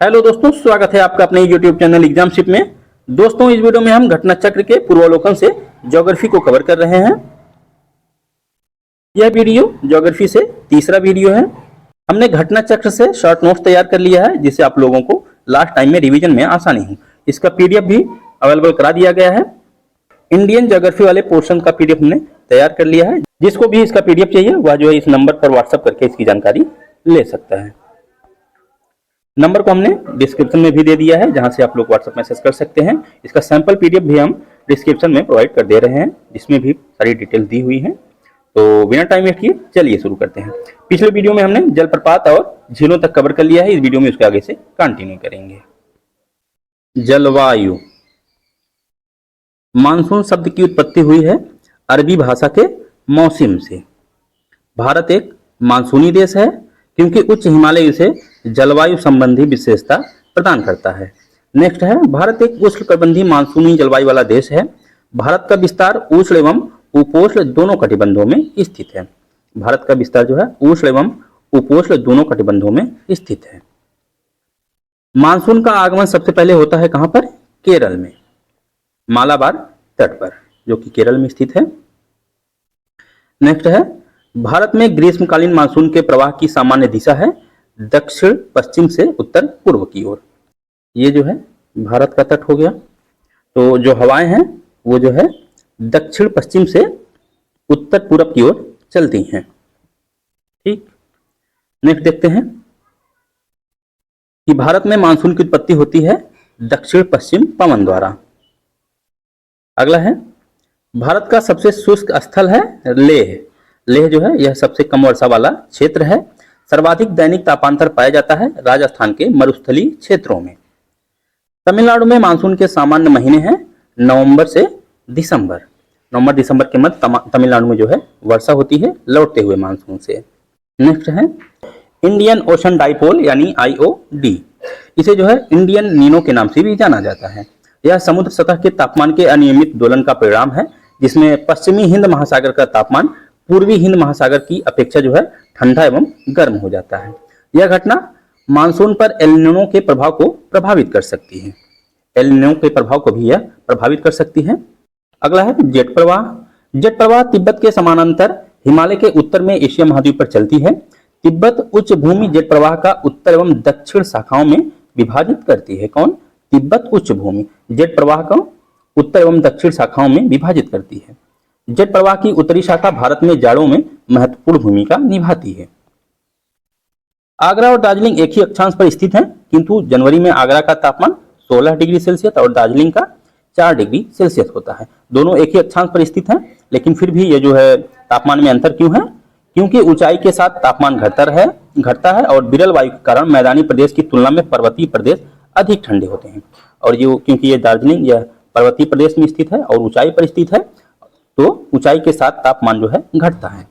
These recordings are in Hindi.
हेलो दोस्तों, स्वागत है आपका अपने YouTube चैनल एग्जामशिप में। दोस्तों, इस वीडियो में हम घटना चक्र के पूर्वावलोकन से ज्योग्राफी को कवर कर रहे हैं। यह वीडियो ज्योग्राफी से तीसरा वीडियो है। हमने घटना चक्र से शॉर्ट नोट्स तैयार कर लिया है, जिससे आप लोगों को लास्ट टाइम में रिवीजन में आसानी हो। इसका PDF भी अवेलेबल करा दिया गया है। इंडियन ज्योग्राफी वाले पोर्शन का PDF हमने तैयार कर लिया है। जिसको भी इसका PDF चाहिए वह जो है इस नंबर पर व्हाट्सएप करके इसकी जानकारी ले सकता है। नंबर को हमने डिस्क्रिप्शन में भी दे दिया है, जहां से आप लोग व्हाट्सएप मैसेज कर सकते हैं। इसका सैंपल PDF भी हम डिस्क्रिप्शन में प्रोवाइड कर दे रहे हैं, जिसमें भी सारी डिटेल दी हुई है। तो बिना टाइम वेस्ट किए चलिए शुरू करते हैं। पिछले वीडियो में हमने जलप्रपात और झीलों तक कवर कर लिया है। इस वीडियो में उसके आगे से कंटिन्यू करेंगे। जलवायु। मानसून शब्द की उत्पत्ति हुई है अरबी भाषा के मौसम से। भारत एक मानसूनी देश है, क्योंकि उच्च हिमालय से जलवायु संबंधी विशेषता प्रदान करता है। नेक्स्ट है, भारत एक उष्णकटिबंधीय मानसूनी जलवायु वाला देश है। भारत का विस्तार उष्ण एवं उपोष्ण दोनों कटिबंधों में स्थित है। भारत का विस्तार जो है उष्ण एवं उपोष्ण दोनों कटिबंधों में स्थित है। मानसून का आगमन सबसे पहले होता है कहां पर? केरल में, मालाबार तट पर, जो कि केरल में स्थित है। नेक्स्ट है, भारत में ग्रीष्मकालीन मानसून के प्रवाह की सामान्य दिशा है दक्षिण पश्चिम से उत्तर पूर्व की ओर। ये जो है भारत का तट हो गया। तो जो हवाएं हैं वो जो है दक्षिण पश्चिम से उत्तर पूर्व की ओर चलती हैं। ठीक, नेक्स्ट देखते हैं कि भारत में मानसून की उत्पत्ति होती है दक्षिण पश्चिम पवन द्वारा। अगला है, भारत का सबसे शुष्क स्थल है लेह। लेह जो है यह सबसे कम वर्षा वाला क्षेत्र है। सर्वाधिक दैनिक तापांतर पाया जाता है राजस्थान के मरुस्थलीय क्षेत्रों में। तमिलनाडु में मानसून के सामान्य महीने हैं नवंबर से दिसंबर। नवंबर दिसंबर के मध्य तमिलनाडु में जो है वर्षा होती है लौटते हुए मानसून से। नेक्स्ट है, इंडियन ओशन डाइपोल यानी IOD। इसे जो है इंडियन नीनो के नाम से भी जाना जाता है। यह समुद्र सतह के तापमान के अनियमित दोलन का परिणाम है, जिसमें पश्चिमी हिंद महासागर का तापमान पूर्वी हिंद महासागर की अपेक्षा जो है ठंडा एवं गर्म हो जाता है। यह घटना मानसून पर एल नीनो के प्रभाव को प्रभावित कर सकती है। एल नीनो के प्रभाव को भी यह प्रभावित कर सकती है। अगला है जेट प्रवाह। जेट प्रवाह तिब्बत के समानांतर हिमालय के उत्तर में एशिया महाद्वीप पर चलती है। तिब्बत उच्च भूमि जेट प्रवाह का उत्तर एवं दक्षिण शाखाओं में विभाजित करती है। कौन? तिब्बत उच्च भूमि जेट प्रवाह को उत्तर एवं दक्षिण शाखाओं में विभाजित करती है। जेट प्रवाह की उत्तरी शाखा भारत में जाड़ों में महत्वपूर्ण भूमिका निभाती है। आगरा और दार्जिलिंग एक ही अक्षांश पर स्थित हैं, किंतु जनवरी में आगरा का तापमान 16 डिग्री सेल्सियस और दार्जिलिंग का 4 डिग्री सेल्सियस होता है। दोनों एक ही अक्षांश पर स्थित हैं, लेकिन फिर भी ये जो है तापमान में अंतर क्यों है? क्योंकि ऊंचाई के साथ तापमान घटता है और विरल वायु के कारण मैदानी प्रदेश की तुलना में पर्वतीय प्रदेश अधिक ठंडे होते हैं। और क्योंकि ये दार्जिलिंग यह पर्वतीय प्रदेश में स्थित है और ऊंचाई पर स्थित है, तो ऊंचाई के साथ तापमान जो है घटता है।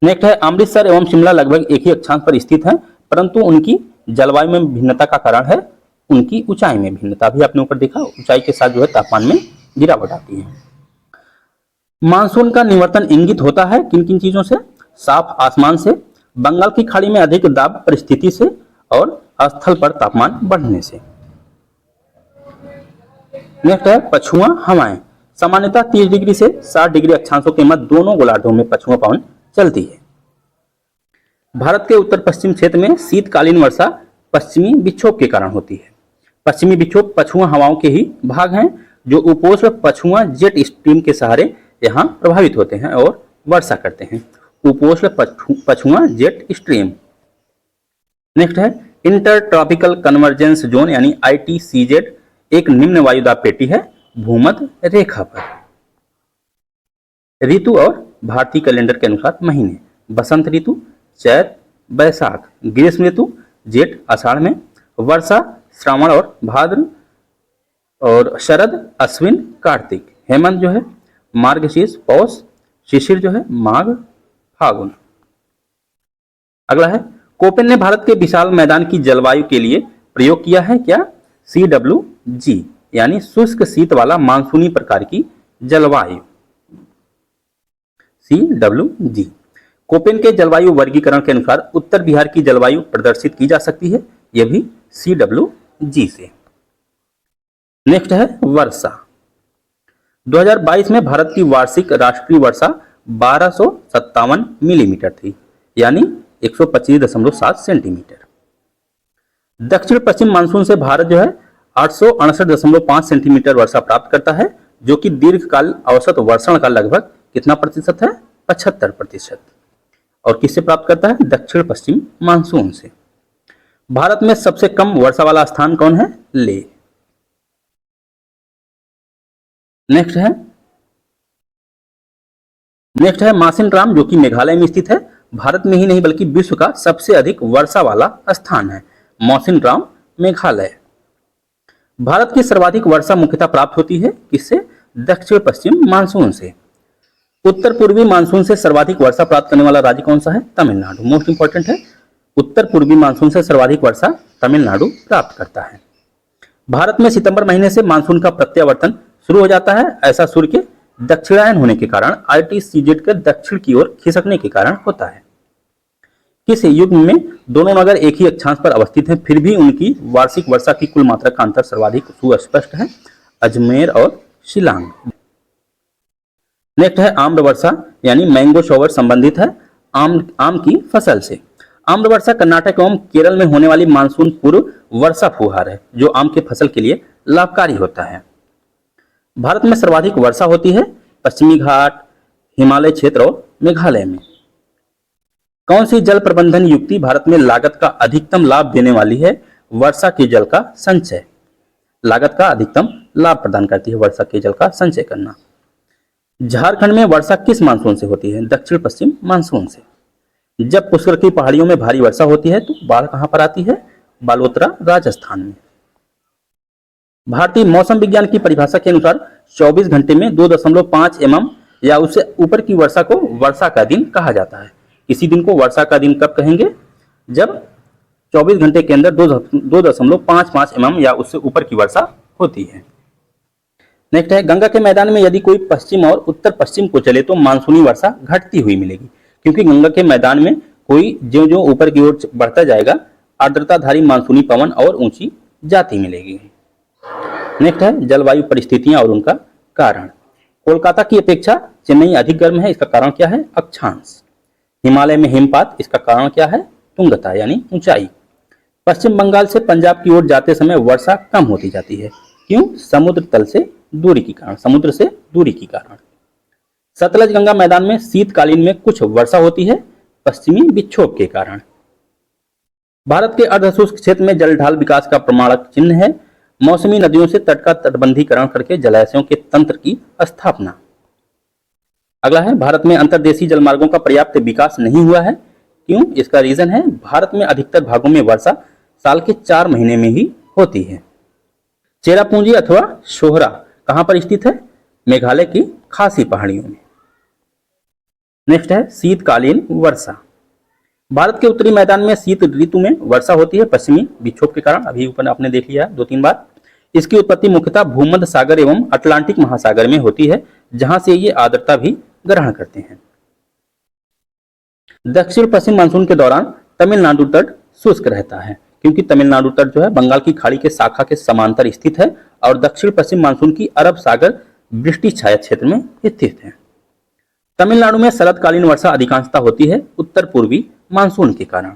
नेक्स्ट है, अमृतसर एवं शिमला लगभग एक ही अक्षांश पर स्थित हैं, परंतु उनकी जलवायु में भिन्नता का कारण है उनकी ऊंचाई में भिन्नता। भी आपने ऊपर देखा, ऊंचाई के साथ जो है तापमान में गिरावट आती है। मानसून का निवर्तन इंगित होता है किन किन चीजों से? साफ आसमान से, बंगाल की खाड़ी में अधिक दाब परिस्थिति से और स्थल पर तापमान बढ़ने से। नेक्स्ट है, पछुआ हवाएं। सामान्यतः 30 डिग्री से 60 डिग्री अक्षांशों के मध्य दोनों गोलार्धों में पछुआ पवन चलती है। भारत के उत्तर पश्चिम क्षेत्र में शीतकालीन वर्षा पश्चिमी विक्षोभ के कारण होती है। पश्चिमी विक्षोभ पछुआ हवाओं के ही भाग हैं, जो उपोष्ण पछुआ जेट स्ट्रीम के सहारे यहाँ प्रभावित होते हैं और वर्षा करते हैं। उपोष्ण पछुआ जेट स्ट्रीम। नेक्स्ट है, इंटर ट्रॉपिकल कन्वर्जेंस जोन यानी ITCZ एक निम्न वायुदाब पेटी है भूमध्य रेखा पर। ऋतु और भारतीय कैलेंडर के अनुसार महीने: बसंत ऋतु चैत बैसाख, ग्रीष्म ऋतु जेठ आषाढ़ में, वर्षा श्रावण और भाद्र, और शरद अश्विन कार्तिक, हेमंत जो है मार्गशीर्ष पौष, शिशिर जो है माघ फागुन। अगला है, कोपेन ने भारत के विशाल मैदान की जलवायु के लिए प्रयोग किया है क्या? CWG यानी शुष्क शीत वाला मानसूनी प्रकार की जलवायु। CWG। कोपेन के जलवायु वर्गीकरण के अनुसार उत्तर बिहार की जलवायु प्रदर्शित की जा सकती है, यह भी CWG से। नेक्स्ट है वर्षा। 2022 में भारत की वार्षिक राष्ट्रीय वर्षा 1257 मिलीमीटर थी, यानी 125.7 सेंटीमीटर। दक्षिण पश्चिम मानसून से भारत जो है 868.5 सेंटीमीटर वर्षा प्राप्त करता है, जो कि दीर्घकाल औसत वर्षण का लगभग कितना प्रतिशत है? 75%। और किससे प्राप्त करता है? दक्षिण पश्चिम मानसून से। भारत में सबसे कम वर्षा वाला स्थान कौन है? लेह। नेक्स्ट है मासिनराम, जो कि मेघालय में स्थित है। भारत में ही नहीं बल्कि विश्व का सबसे अधिक वर्षा वाला स्थान है मासिनराम, मेघालय। भारत की सर्वाधिक वर्षा मुख्यतः प्राप्त होती है किससे? दक्षिण पश्चिम मानसून से। उत्तर पूर्वी मानसून से सर्वाधिक वर्षा प्राप्त करने वाला राज्य कौन सा है? तमिलनाडु। मोस्ट इंपॉर्टेंट है, उत्तर पूर्वी मानसून से सर्वाधिक वर्षा तमिलनाडु प्राप्त करता है। भारत में सितंबर महीने से मानसून का प्रत्यावर्तन शुरू हो जाता है। ऐसा सूर्य के दक्षिणायन होने के कारण ITCZ के दक्षिण की ओर खिसकने के कारण होता है। किस युग में दोनों नगर एक ही अक्षांश पर अवस्थित हैं, फिर भी उनकी वार्षिक वर्षा की कुल मात्रा का अंतर सर्वाधिक सुस्पष्ट है? अजमेर और शिलांग। नेक्स्ट है आम्र वर्षा, यानी मैंगो शॉवर, संबंधित है आम की फसल से। आम्र वर्षा कर्नाटक एवं केरल में होने वाली मानसून पूर्व वर्षा फुहार है, जो आम के फसल के लिए लाभकारी होता है। भारत में सर्वाधिक वर्षा होती है पश्चिमी घाट, हिमालय क्षेत्र और मेघालय में। कौन सी जल प्रबंधन युक्ति भारत में लागत का अधिकतम लाभ देने वाली है? वर्षा के जल का संचय। लागत का अधिकतम लाभ प्रदान करती है वर्षा के जल का संचय करना। झारखंड में वर्षा किस मानसून से होती है? दक्षिण पश्चिम मानसून से। जब पुष्कर की पहाड़ियों में भारी वर्षा होती है तो बाढ़ कहां पर आती है? बालोतरा, राजस्थान में। भारतीय मौसम विज्ञान की परिभाषा के अनुसार 24 घंटे में 2.5 mm या उससे ऊपर की वर्षा को वर्षा का दिन कहा जाता है। इसी दिन को वर्षा का दिन कब कहेंगे? जब 24 घंटे के अंदर 2.55 mm या उससे ऊपर की वर्षा होती है। नेक्स्ट है गंगा के मैदान में यदि कोई पश्चिम और उत्तर पश्चिम को चले तो मानसूनी वर्षा घटती हुई मिलेगी, क्योंकि गंगा के मैदान में कोई जो जो ऊपर की ओर बढ़ता जाएगा आर्द्रताधारी मानसूनी पवन और ऊंची जाती मिलेगी। नेक्स्ट है जलवायु परिस्थितियां और उनका कारण। कोलकाता की अपेक्षा चेन्नई अधिक गर्म है, इसका कारण क्या है? अक्षांश। हिमालय में हिमपात, इसका कारण क्या है? तुंगता यानी ऊंचाई। पश्चिम बंगाल से पंजाब की ओर जाते समय वर्षा कम होती जाती है, क्यों? समुद्र तल से दूरी के कारण, समुद्र से दूरी के कारण। सतलज गंगा मैदान में शीतकालीन में कुछ वर्षा होती है पश्चिमी विक्षोभ के कारण। भारत के अर्धशुष्क क्षेत्र में जलढाल विकास का प्रमाणक चिन्ह है मौसमी नदियों से तट का तटबंधीकरण करके जलाशयों के तंत्र की स्थापना। अगला है भारत में अंतर्देशीय जलमार्गों का पर्याप्त विकास नहीं हुआ है, क्यों? इसका रीजन है भारत में अधिकतर भागों में वर्षा साल के 4 महीने में ही होती है। चेरापूंजी अथवा शोहरा कहां पर स्थित है? मेघालय की खासी पहाड़ियों में। नेक्स्ट है शीतकालीन वर्षा। भारत के उत्तरी मैदान में शीत ऋतु में वर्षा होती है पश्चिमी विक्षोभ के कारण, अभी ऊपर आपने देख लिया 2-3 बार। इसकी उत्पत्ति मुख्यतः भूमध्य सागर एवं अटलांटिक महासागर में होती है, जहां से ये आर्द्रता भी ग्रहण करते हैं। दक्षिण पश्चिम मानसून के दौरान तमिलनाडु तट शुष्क रहता है, क्योंकि तमिलनाडु तट जो है बंगाल की खाड़ी के शाखा के समांतर स्थित है और दक्षिण पश्चिम मानसून की अरब सागर वृष्टि छाया क्षेत्र में स्थित है। तमिलनाडु में शरतकालीन वर्षा अधिकांशतः होती है उत्तर पूर्वी मानसून के कारण।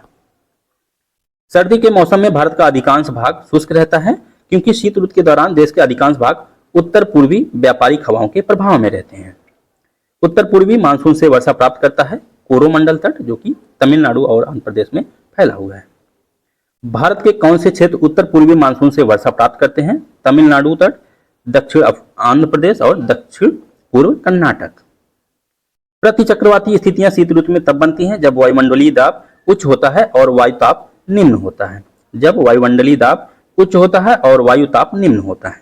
सर्दी के मौसम में भारत का अधिकांश भाग शुष्क रहता है, क्योंकि शीत ऋतु के दौरान देश के अधिकांश भाग उत्तर पूर्वी व्यापारिक हवाओं के प्रभाव में रहते हैं। उत्तर पूर्वी मानसून से वर्षा प्राप्त करता है कोरोमंडल तट, जो कि तमिलनाडु और आंध्र प्रदेश में फैला हुआ है। भारत के कौन से क्षेत्र उत्तर पूर्वी मानसून से वर्षा प्राप्त करते हैं? तमिलनाडु तट, दक्षिण आंध्र प्रदेश और दक्षिण पूर्व कर्नाटक। प्रति चक्रवाती स्थितियां शीत ऋतु में तब बनती हैं जब वायुमंडलीय दाब उच्च होता है और वायु ताप निम्न होता है। जब वायुमंडलीय दाब उच्च होता है और वायु ताप निम्न होता है।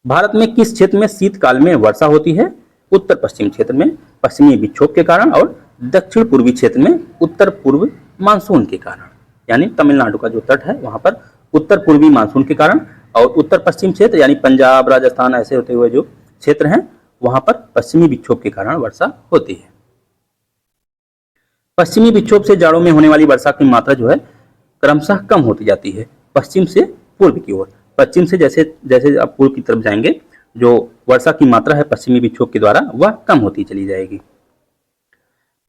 भारत में किस क्षेत्र में शीतकाल में वर्षा होती है? उत्तर पश्चिम क्षेत्र में पश्चिमी विक्षोभ के कारण और दक्षिण पूर्वी क्षेत्र में उत्तर पूर्व मानसून के कारण, यानी तमिलनाडु का जो तट है वहां पर उत्तर पूर्वी मानसून के कारण, और उत्तर पश्चिम क्षेत्र यानी पंजाब, राजस्थान ऐसे होते हुए जो क्षेत्र हैं वहां पर पश्चिमी विक्षोभ के कारण वर्षा होती है। पश्चिमी विक्षोभ से जाड़ों में होने वाली वर्षा की मात्रा जो है क्रमशः कम होती जाती है पश्चिम से पूर्व की ओर। पश्चिम से जैसे जैसे आप पूर्व की तरफ जाएंगे, जो वर्षा की मात्रा है पश्चिमी विक्षोभ के द्वारा वह कम होती चली जाएगी।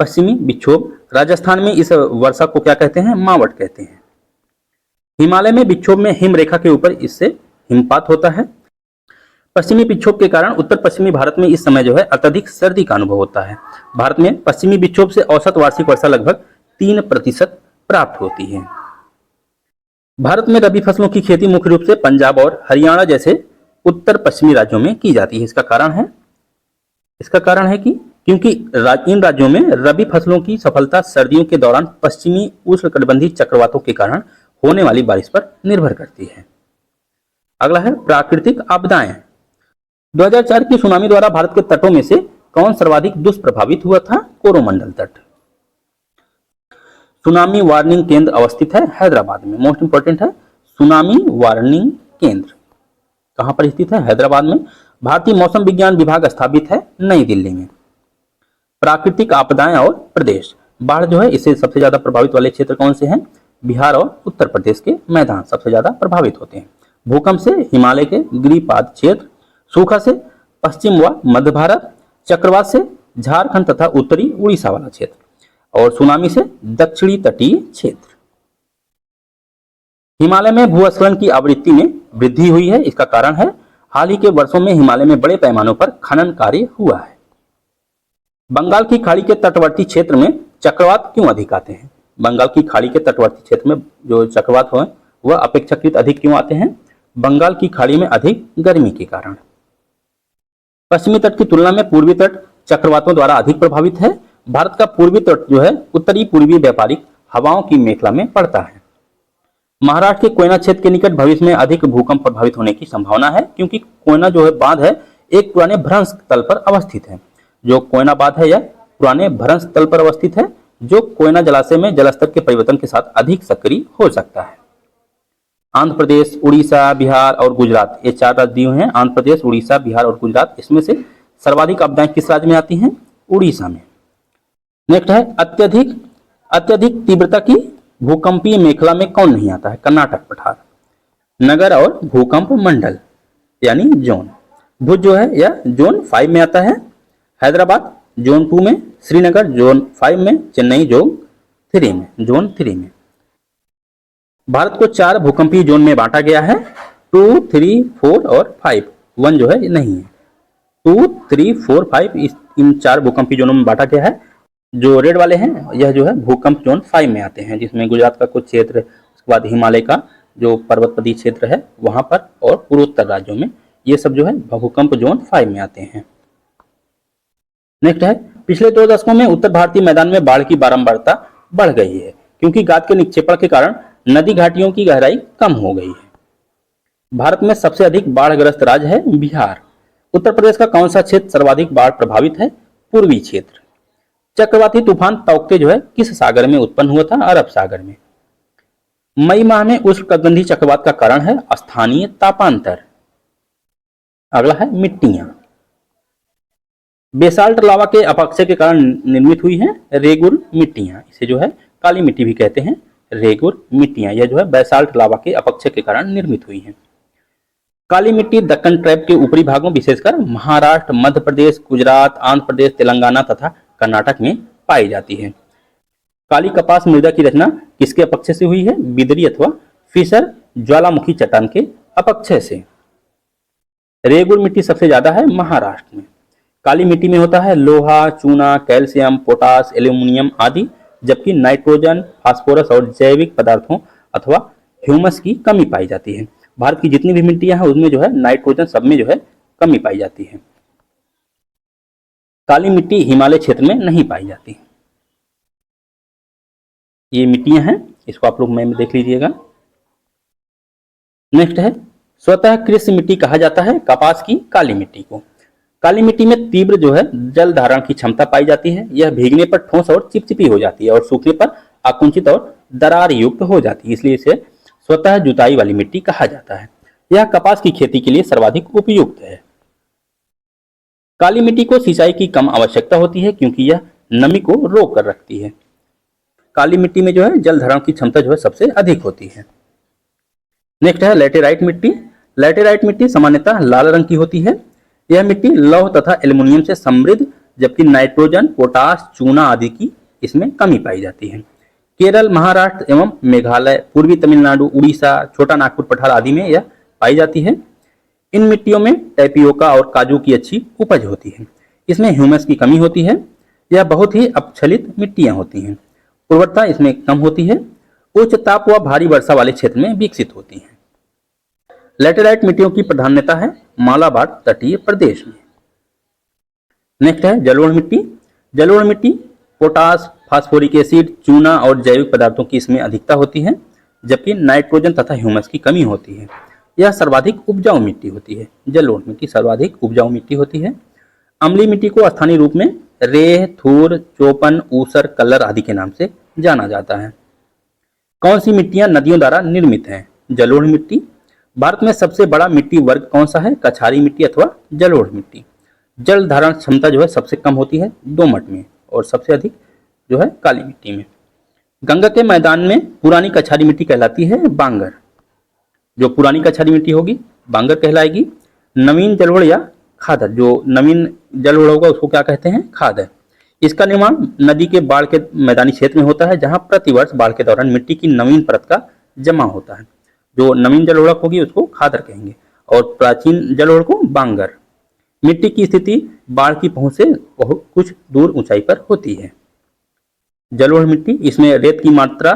पश्चिमी विक्षोभ, राजस्थान में इस वर्षा को क्या कहते हैं? मावट कहते हैं। हिमालय में विक्षोभ में हिम रेखा के ऊपर इससे हिमपात होता है। पश्चिमी विक्षोभ के कारण उत्तर पश्चिमी भारत में इस समय जो है अत्यधिक सर्दी का अनुभव होता है। भारत में पश्चिमी विक्षोभ से औसत वार्षिक वर्षा लगभग 3% प्राप्त होती है। भारत में रबी फसलों की खेती मुख्य रूप से पंजाब और हरियाणा जैसे उत्तर पश्चिमी राज्यों में की जाती है। इसका कारण है कि क्योंकि इन राज्यों में रबी फसलों की सफलता सर्दियों के दौरान पश्चिमी उष्णकटिबंधीय चक्रवातों के कारण होने वाली बारिश पर निर्भर करती है। अगला है प्राकृतिक आपदाएं। 2004 की सुनामी द्वारा भारत के तटों में से कौन सर्वाधिक दुष्प्रभावित हुआ था? कोरोमंडल तट। सुनामी वार्निंग केंद्र अवस्थित है हैदराबाद में। मोस्ट इंपोर्टेंट है, सुनामी वार्निंग केंद्र कहां पर स्थित है? हैदराबाद में। भारतीय मौसम विज्ञान विभाग स्थापित है नई दिल्ली में। प्राकृतिक आपदाएं और प्रदेश, बाढ़ जो है इससे सबसे ज्यादा प्रभावित वाले क्षेत्र कौन से हैं? बिहार और उत्तर प्रदेश के मैदान सबसे ज्यादा प्रभावित होते हैं। भूकंप से हिमालय के गिरिपाद क्षेत्र, सूखा से पश्चिम व मध्य भारत, चक्रवात से झारखंड तथा उत्तरी उड़ीसा वाला क्षेत्र और सुनामी से दक्षिणी तटीय क्षेत्र। हिमालय में भूस्खलन की आवृत्ति में वृद्धि हुई है। इसका कारण है हाल ही के वर्षों में हिमालय में बड़े पैमानों पर खनन कार्य हुआ है। बंगाल की खाड़ी के तटवर्ती क्षेत्र में चक्रवात क्यों अधिक आते हैं? बंगाल की खाड़ी के तटवर्ती क्षेत्र में जो चक्रवात हो वह अपेक्षाकृत अधिक क्यों आते हैं? बंगाल की खाड़ी में अधिक गर्मी के कारण। पश्चिमी तट की तुलना में पूर्वी तट चक्रवातों द्वारा अधिक प्रभावित है। भारत का पूर्वी तट जो है उत्तरी पूर्वी व्यापारिक हवाओं की मेखला में पड़ता है। महाराष्ट्र के कोयना क्षेत्र के निकट भविष्य में अधिक भूकंप प्रभावित होने की संभावना है, क्योंकि कोयना जो है बांध है एक पुराने भ्रंश तल पर अवस्थित है। जो कोयना बांध है यह पुराने भ्रंश तल पर अवस्थित है, जो कोयना जलाशय में जलस्तर के परिवर्तन के साथ अधिक सक्रिय हो सकता है। आंध्र प्रदेश, उड़ीसा, बिहार और गुजरात, ये 4 राज्य दिए हैं। आंध्र प्रदेश, उड़ीसा, बिहार और गुजरात, इसमें से सर्वाधिक आपदाएं किस राज्य में आती हैं? उड़ीसा में। नेक्स्ट है अत्यधिक तीव्रता की भूकंपीय मेखला में कौन नहीं आता है? कर्नाटक पठार। नगर और भूकंप मंडल यानी जोन, भुज जो है यह जोन 5 में आता है। हैदराबाद जोन 2 में, श्रीनगर जोन 5 में, चेन्नई जोन 3 में। भारत को 4 भूकंपीय जोन में बांटा गया है, 2, 3, 4 और 5। 1 जो है नहीं है। 2, 3, 4, 5 इन 4 भूकंपीय जोनों में बांटा गया है। जो रेड वाले हैं यह जो है भूकंप जोन 5 में आते हैं, जिसमें गुजरात का कुछ क्षेत्र, उसके बाद हिमालय का जो पर्वतपदी क्षेत्र है वहां पर और पूर्वोत्तर राज्यों में ये सब जो है भूकंप जोन 5 में आते हैं। नेक्स्ट है पिछले 2 दशकों में उत्तर भारतीय मैदान में बाढ़ की बारंबारता बढ़ गई है, क्योंकि गाद के निक्षेपण के कारण नदी घाटियों की गहराई कम हो गई है। भारत में सबसे अधिक बाढ़ग्रस्त राज्य है बिहार। उत्तर प्रदेश का कौन सा क्षेत्र सर्वाधिक बाढ़ प्रभावित है? पूर्वी क्षेत्र। चक्रवाती तूफान तौकते जो है किस सागर में उत्पन्न हुआ था? अरब सागर में। मई माह में उष्णकटिबंधीय चक्रवात का कारण है स्थानीय तापांतर। अगला है मिट्टियां। बेसाल्ट लावा के अपक्षय के कारण निर्मित हुई है रेगुर मिट्टियां। इसे जो है काली मिट्टी भी कहते हैं। रेगुर मिट्टियां यह जो है बेसाल्ट लावा के अपक्षय के कारण निर्मित हुई है। काली मिट्टी दक्कन ट्रैप के ऊपरी भागों विशेषकर महाराष्ट्र, मध्य प्रदेश, गुजरात, आंध्र प्रदेश, तेलंगाना तथा कर्नाटक में पाई जाती है। काली कपास मृदा की रचना किसके अपक्षय से हुई है? बिदरी अथवा फिशर ज्वालामुखी चट्टान के अपक्षय से। रेगुर मिट्टी सबसे ज्यादा है महाराष्ट्र में। काली मिट्टी में होता है लोहा, चूना, कैल्शियम, पोटास, एल्यूमिनियम आदि, जबकि नाइट्रोजन, फास्फोरस और जैविक पदार्थों अथवा ह्यूमस की कमी पाई जाती है। भारत की जितनी भी मिट्टियां हैं उसमें जो है नाइट्रोजन सब में जो है कमी पाई जाती है। काली मिट्टी हिमालय क्षेत्र में नहीं पाई जाती। ये मिट्टियां हैं, इसको आप लोग में देख लीजिएगा। नेक्स्ट है स्वतः कृषि मिट्टी कहा जाता है कपास की काली मिट्टी को। काली मिट्टी में तीव्र जो है जल धारण की क्षमता पाई जाती है। यह भीगने पर ठोस और चिपचिपी हो जाती है और सूखने पर आकुंचित और दरार युक्त हो जाती है, इसलिए इसे स्वतः जुताई वाली मिट्टी कहा जाता है। यह कपास की खेती के लिए सर्वाधिक उपयुक्त है। काली मिट्टी को सिंचाई की कम आवश्यकता होती है, क्योंकि यह नमी को रोक कर रखती है। काली मिट्टी में जो है जल धारण की क्षमता जो है सबसे अधिक होती है। नेक्स्ट है लैटेराइट मिट्टी। लैटेराइट मिट्टी सामान्यतः लाल रंग की होती है। यह मिट्टी लौह तथा एल्युमिनियम से समृद्ध, जबकि नाइट्रोजन, पोटास, चूना आदि की इसमें कमी पाई जाती है। केरल, महाराष्ट्र एवं मेघालय, पूर्वी तमिलनाडु, उड़ीसा, छोटा नागपुर पठार आदि में यह पाई जाती है। इन मिट्टियों में टैपियोका और काजू की अच्छी उपज होती है। इसमें ह्यूमस की कमी होती है। यह बहुत ही अपक्षलित मिट्टियां होती हैं। उर्वरता इसमें कम होती है। उच्च ताप व भारी वर्षा वाले क्षेत्र में विकसित होती है। लैटेराइट मिट्टियों की प्रधानता है मालाबार तटीय प्रदेश में। नेक्स्ट है जलोढ़ मिट्टी। जलोढ़ मिट्टी पोटास, फास्फोरिक एसिड, चूना और जैविक पदार्थों की इसमें अधिकता होती है, जबकि नाइट्रोजन तथा ह्यूमस की कमी होती है। यह सर्वाधिक उपजाऊ मिट्टी होती है। जलोढ़ मिट्टी सर्वाधिक उपजाऊ मिट्टी होती है। अम्लीय मिट्टी को स्थानीय रूप में रेह, थूर, चौपन, ऊसर, कल्लर आदि के नाम से जाना जाता है। कौन सी मिट्टियां नदियों द्वारा निर्मित हैं? जलोढ़ मिट्टी। भारत में सबसे बड़ा मिट्टी वर्ग कौन सा है? कछारी मिट्टी अथवा जलोढ़ मिट्टी। जल धारण क्षमता जो है सबसे कम होती है दोमट में, और सबसे अधिक जो है काली मिट्टी में। गंगा के मैदान में पुरानी कछारी मिट्टी कहलाती है बांगर। जो पुरानी कछारी मिट्टी होगी बांगर कहलाएगी। नवीन जलोढ़ या खादर, जो नवीन जलोढ़ होगा उसको क्या कहते हैं? खादर। इसका निर्माण नदी के बाढ़ के मैदानी क्षेत्र में होता है, जहां प्रतिवर्ष बाढ़ के दौरान मिट्टी की नवीन परत का जमा होता है। जो नवीन जलोढ़ होगी उसको खादर कहेंगे, और प्राचीन जलोढ़ को बांगर। मिट्टी की स्थिति बाढ़ की पहुंच से बहुत कुछ दूर ऊंचाई पर होती है। जलोढ़ मिट्टी, इसमें रेत की मात्रा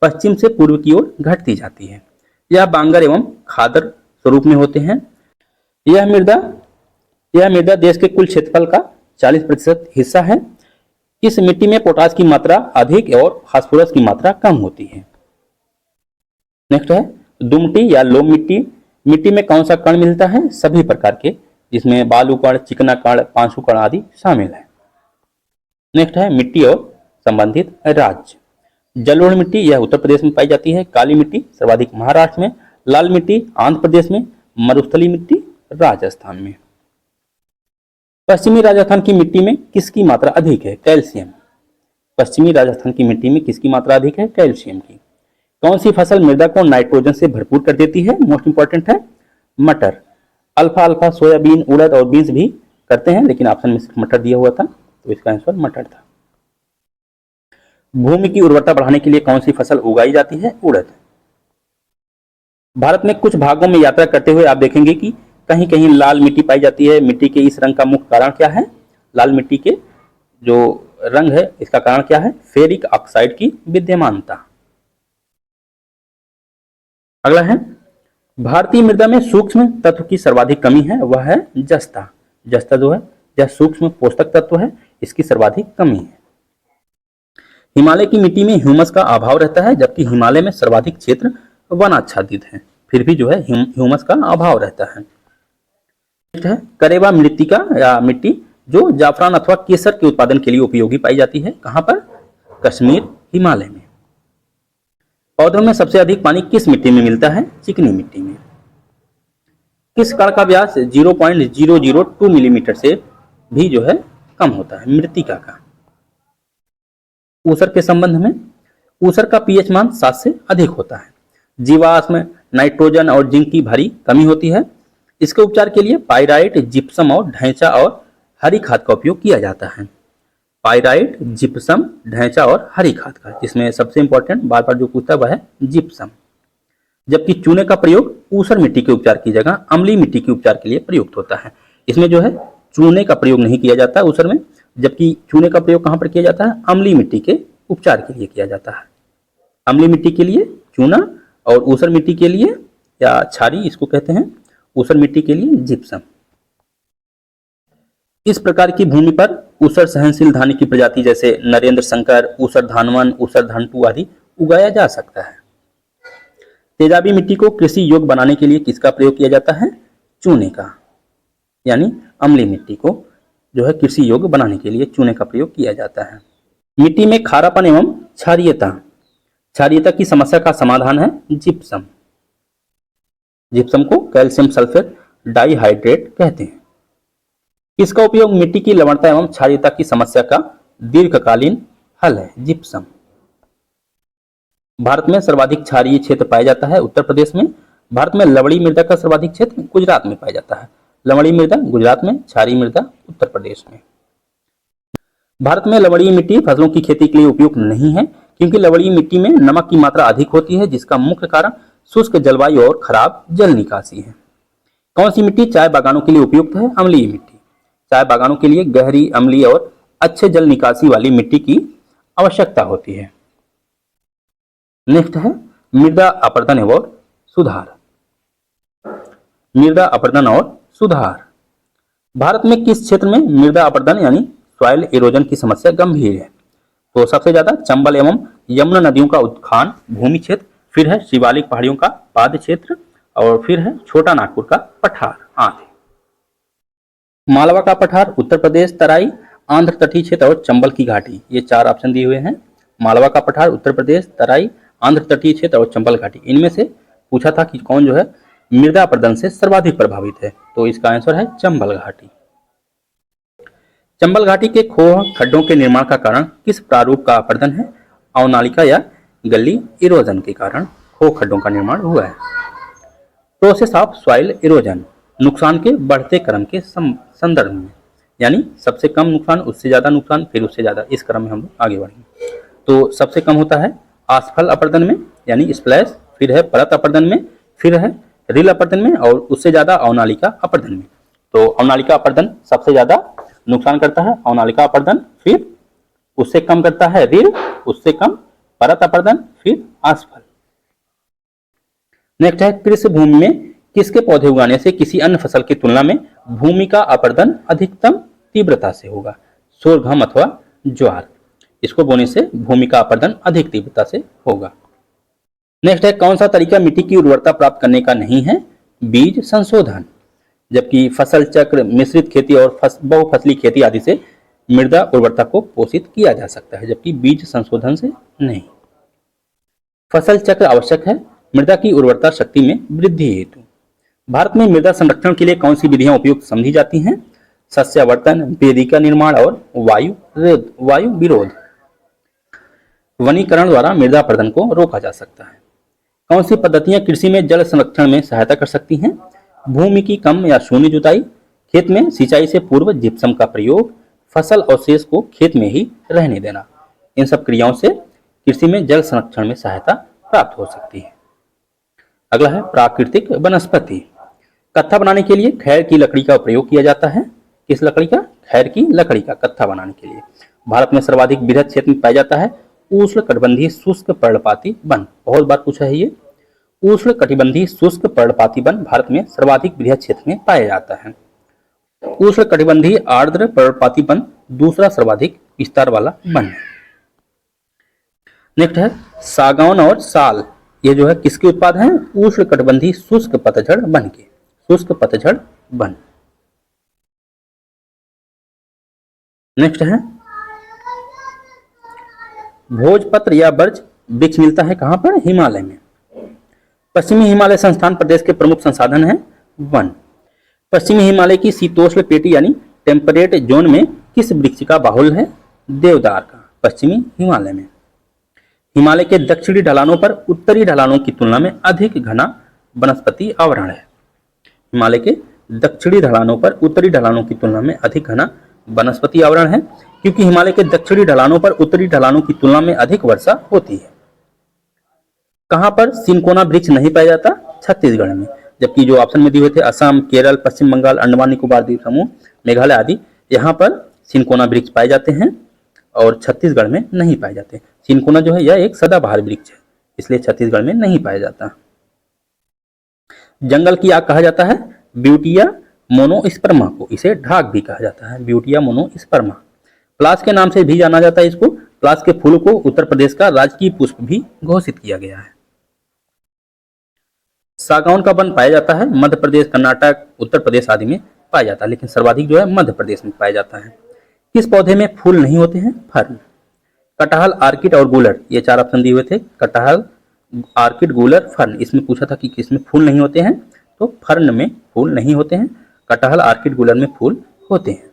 पश्चिम से पूर्व की ओर घटती जाती है। यह बांगर एवं खादर स्वरूप में होते हैं। यह मृदा देश के कुल क्षेत्रफल का 40% हिस्सा है। इस मिट्टी में पोटास की मात्रा अधिक और फास्फोरस की मात्रा कम होती है। नेक्स्ट है दुमटी या लोम मिट्टी। मिट्टी में कौन सा कण मिलता है? सभी प्रकार के, जिसमें बालू कण, चिकना कण, पांसु कण आदि शामिल है। नेक्स्ट है मिट्टी और संबंधित राज्य। जलोढ़ मिट्टी यह उत्तर प्रदेश में पाई जाती है। काली मिट्टी सर्वाधिक महाराष्ट्र में। लाल मिट्टी आंध्र प्रदेश में। मरुस्थली मिट्टी राजस्थान में। पश्चिमी राजस्थान की मिट्टी में किसकी मात्रा अधिक है? कैल्शियम। पश्चिमी राजस्थान की मिट्टी में किसकी मात्रा अधिक है? कैल्शियम की। कौन सी फसल मृदा को नाइट्रोजन से भरपूर कर देती है? मोस्ट इंपॉर्टेंट है मटर। अल्फा, सोयाबीन, उड़द और बीन्स भी करते हैं, लेकिन ऑप्शन में सिर्फ मटर दिया हुआ था, तो इसका आंसर मटर था। भूमि की उर्वरता बढ़ाने के लिए कौन सी फसल उगाई जाती है? उड़द। भारत में कुछ भागों में यात्रा करते हुए आप देखेंगे कि कहीं कहीं लाल मिट्टी पाई जाती है। मिट्टी के इस रंग का मुख्य कारण क्या है? लाल मिट्टी के जो रंग है इसका कारण क्या है? फेरिक ऑक्साइड की विद्यमानता। अगला है भारतीय मृदा में सूक्ष्म तत्व की सर्वाधिक कमी है, वह है जस्ता। जस्ता जो है यह सूक्ष्म पोषक तत्व है, इसकी सर्वाधिक कमी है। हिमालय की मिट्टी में ह्यूमस का अभाव रहता है, जबकि हिमालय में सर्वाधिक क्षेत्र वनाच्छादित है, फिर भी जो है ह्यूमस का अभाव रहता है। करेवा मृत्तिका या मिट्टी जो जाफरान अथवा केसर के उत्पादन के लिए उपयोगी पाई जाती है। कहां पर? कश्मीर, हिमालय में। पौधों में सबसे अधिक पानी किस मिट्टी में मिलता है? चिकनी मिट्टी में। किस कण का व्यास 0.002 मिलीमीटर से भी जो है कम होता है? मृत्तिका का। ऊसर के संबंध में, ऊसर का पीएच मान 7 से अधिक होता है। जीवाश्म, नाइट्रोजन और जिंक की भारी कमी होती है। इसके उपचार के लिए पाइराइट, जिप्सम और ढैंचा और हरी खाद का उपयोग किया जाता है। पाइराइट, जिप्सम, ढैंचा और हरी खाद का, जिसमें सबसे इंपॉर्टेंट बार बार जो पूछता है वह है जिप्सम। जबकि चूने का प्रयोग ऊसर मिट्टी के उपचार की जगह अम्लीय मिट्टी के उपचार के लिए प्रयुक्त होता है। इसमें जो है चूने का प्रयोग नहीं किया जाता है ऊसर में, जबकि चूने का प्रयोग कहां पर किया जाता है? अम्लीय मिट्टी के उपचार के लिए किया जाता है। अम्लीय मिट्टी के लिए चूना और ऊसर मिट्टी के लिए या छारी इसको कहते हैं, ऊसर मिट्टी के लिए जिप्सम। इस प्रकार की भूमि पर ऊसर सहनशील धान की प्रजाति जैसे नरेंद्र शंकर, ऊसर धानवन, ऊसर धानटू आदि उगाया जा सकता है। तेजाबी मिट्टी को कृषि योग्य बनाने के लिए किसका प्रयोग किया जाता है? चूने का, यानी अम्लीय मिट्टी को जो है कृषि योग्य बनाने के लिए चूने का प्रयोग किया जाता है। मिट्टी में खारापन एवं क्षारीयता की समस्या का समाधान है जिप्सम। जिप्सम को कैल्शियम सल्फेट डाइहाइड्रेट कहते हैं। इसका उपयोग मिट्टी की लवणता एवं क्षारीयता की समस्या का दीर्घकालीन हल है। जिप्सम। भारत में सर्वाधिक क्षारीय क्षेत्र पाया जाता है उत्तर प्रदेश में। भारत में लवणी मृदा का सर्वाधिक क्षेत्र गुजरात में पाया जाता है। लवणी मृदा गुजरात में, क्षारीय मृदा उत्तर प्रदेश में। भारत में लवणीय मिट्टी फसलों की खेती के लिए उपयुक्त नहीं है, क्योंकि लवणीय मिट्टी में नमक की मात्रा अधिक होती है, जिसका मुख्य कारण शुष्क जलवायु और खराब जल निकासी है। कौन सी मिट्टी चाय बागानों के लिए उपयुक्त है? अम्लीय मिट्टी। चाय बागानों के लिए गहरी, अम्लीय और अच्छे जल निकासी वाली मिट्टी की आवश्यकता होती है। नेक्स्ट है मृदा अपरदन और सुधार। मृदा अपरदन और सुधार। भारत में किस क्षेत्र में मृदा अपरदन यानी सॉइल इरोजन की समस्या गंभीर है? तो सबसे ज्यादा चंबल एवं यमुना नदियों का उत्खान भूमि क्षेत्र, फिर है शिवालिक पहाड़ियों का पाद क्षेत्र, और फिर है छोटा नागपुर का पठार आदि। मालवा का पठार उत्तर प्रदेश, तराई आंध्र तटीय क्षेत्र और चंबल की घाटी, ये 4 ऑप्शन दिए हुए हैं। मालवा का पठार उत्तर प्रदेश, तराई आंध्र तटीय क्षेत्र और चंबल घाटी। इनमें से पूछा था कि कौन जो है मृदा अपरदन से सर्वाधिक प्रभावित है, तो इसका आंसर है चंबल घाटी। चंबल घाटी के खोह खड्डों के निर्माण का कारण किस प्रारूप का अपरदन है? अवनालिका या गली इरोजन के कारण खोह खड्डों का निर्माण हुआ है। प्रोसेस ऑफ सॉइल इरोजन, नुकसान के बढ़ते क्रम के संदर्भ में, यानी सबसे कम नुकसान, उससे ज्यादा नुकसान, फिर उससे ज्यादा, इस क्रम में हम लोग आगे बढ़ेंगे। तो सबसे कम होता है आसफल अपरदन में यानी स्प्लैश, फिर है परत अपरदन में, फिर है रिल अपरदन में, और उससे ज्यादा अवनालिका अपरदन में। तो अवनालिका अपरदन सबसे ज्यादा नुकसान करता है, अवनालिका अपरदन, फिर उससे कम करता है रिल, उससे कम परत अपरदन, फिर आसफल। नेक्स्ट है कृषि भूमि में किसके पौधे उगाने से किसी अन्य फसल की तुलना में भूमि का अपरदन अधिकतम तीव्रता से होगा? सोरघम अथवा ज्वार, इसको बोने से भूमि का अपरदन अधिक तीव्रता से होगा। नेक्स्ट है कौन सा तरीका मिट्टी की उर्वरता प्राप्त करने का नहीं है? बीज संशोधन, जबकि फसल चक्र, मिश्रित खेती और बहुफसली खेती आदि से मृदा उर्वरता को पोषित किया जा सकता है, जबकि बीज संशोधन से नहीं। फसल चक्र आवश्यक है मृदा की उर्वरता शक्ति में वृद्धि हेतु। भारत में मृदा संरक्षण के लिए कौन सी विधियां उपयुक्त समझी जाती हैं? सस्यावर्तन, वेदिका निर्माण और वायु विरोध। वनीकरण द्वारा मृदा अपरदन को रोका जा सकता है। कौन सी पद्धतियां कृषि में जल संरक्षण में सहायता कर सकती हैं? भूमि की कम या शून्य जुताई, खेत में सिंचाई से पूर्व जिप्सम का प्रयोग, फसल अवशेष को खेत में ही रहने देना। इन सब क्रियाओं से कृषि में जल संरक्षण में सहायता प्राप्त हो सकती है। अगला है प्राकृतिक वनस्पति। कत्था बनाने के लिए खैर की लकड़ी का प्रयोग किया जाता है। किस लकड़ी का? खैर की लकड़ी का कत्था बनाने के लिए। भारत में सर्वाधिक बृहद क्षेत्र में पाया जाता है उष्णकटिबंधीय शुष्क पर्णपाती वन। बहुत बार पूछा है ये। उष्णकटिबंधीय शुष्क पर्णपाती वन भारत में सर्वाधिक बृहद क्षेत्र में पाया जाता है। उष्णकटिबंधीय आर्द्र पर्णपाती वन दूसरा सर्वाधिक विस्तार वाला वन है। नेक्स्ट है सागौन और साल, ये जो है किसके उत्पाद हैं? उष्णकटिबंधीय शुष्क पतझड़ वन के। शुष्क पतझड़ वन। नेक्स्ट है भोजपत्र या बर्च वृक्ष मिलता है कहां पर? हिमालय में। पश्चिमी हिमालय संस्थान प्रदेश के प्रमुख संसाधन है वन। पश्चिमी हिमालय की शीतोष्ण पेटी यानी टेम्परेट जोन में किस वृक्ष का बाहुल्य है? देवदार का। पश्चिमी हिमालय में। हिमालय के दक्षिणी ढलानों पर उत्तरी ढलानों की तुलना में अधिक घना वनस्पति आवरण है। हिमालय के दक्षिणी ढलानों पर उत्तरी ढलानों की तुलना में अधिक घना वनस्पति आवरण है, क्योंकि हिमालय के दक्षिणी ढलानों पर उत्तरी ढलानों की तुलना में अधिक वर्षा होती है। कहां पर सिनकोना वृक्ष नहीं पाया जाता? छत्तीसगढ़ में। जबकि जो ऑप्शन में दिए हुए थे असम, केरल, पश्चिम बंगाल, अंडमान निकोबार द्वीप समूह, मेघालय आदि, यहाँ पर सिनकोना वृक्ष पाए जाते हैं और छत्तीसगढ़ में नहीं पाए जाते। सिनकोना जो है यह एक सदाबहार वृक्ष है, इसलिए छत्तीसगढ़ में नहीं पाया जाता। जंगल की आग कहा जाता है ब्यूटिया मोनोस्पर्मा को, इसे ढाक भी कहा जाता है, ब्यूटिया मोनोस्पर्मा। प्लास के नाम से भी जाना जाता है इसको। प्लास के फूल को उत्तर प्रदेश का राजकीय पुष्प भी घोषित किया गया है। सागौन का वन पाया जाता है मध्य प्रदेश, कर्नाटक, उत्तर प्रदेश आदि में पाया जाता है, लेकिन सर्वाधिक जो है मध्य प्रदेश में पाया जाता है। किस पौधे में फूल नहीं होते हैं? फर्न। कटहल, आर्किड और गूलर, ये 4 ऑप्शन दिए हुए थे। कटहल, आर्किड, गूलर, फर्न। इसमें पूछा था कि किसमें फूल नहीं होते हैं, तो फर्न में फूल नहीं होते हैं। कटहल, आर्किड, गूलर में फूल होते हैं।